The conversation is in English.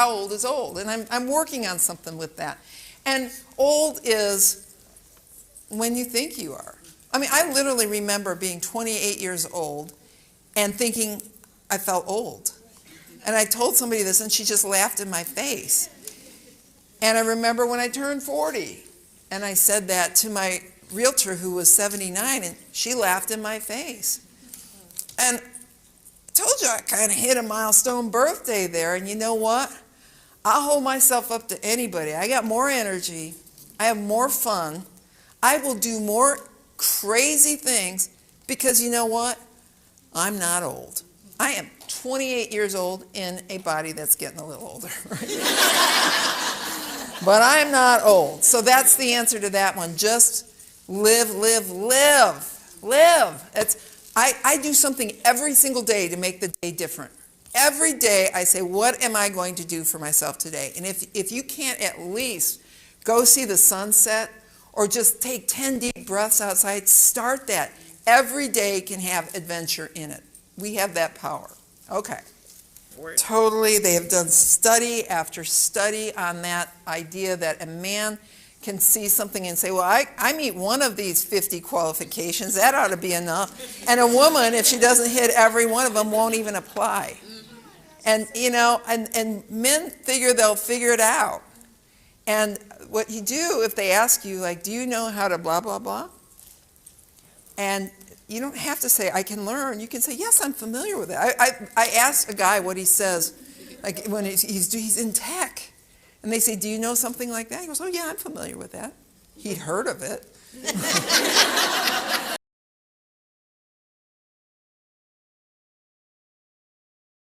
how old is old? And I'm working on something with that. And old is when you think you are. I mean, I literally remember being 28 years old and thinking I felt old. And I told somebody this, and she just laughed in my face. And I remember when I turned 40, and I said that to my realtor who was 79, and she laughed in my face. And I told you I kind of hit a milestone birthday there, and you know what? I'll hold myself up to anybody. I got more energy. I have more fun. I will do more crazy things because you know what? I'm not old. I am 28 years old in a body that's getting a little older. But I'm not old. So that's the answer to that one. Just live, live, live. Live. I do something every single day to make the day different. Every day I say, what am I going to do for myself today? And if you can't at least go see the sunset or just take 10 deep breaths outside, start that. Every day can have adventure in it. We have that power. Okay. Totally. They have done study after study on that idea that a man can see something and say, well, I meet one of these 50 qualifications. That ought to be enough. And a woman, if she doesn't hit every one of them, won't even apply. And, you know, and men figure they'll figure it out. And what you do if they ask you, like, do you know how to blah, blah, blah? And you don't have to say, I can learn. You can say, yes, I'm familiar with it. I asked a guy what he says, like when he's in tech. And they say, do you know something like that? He goes, oh, yeah, I'm familiar with that. He'd heard of it.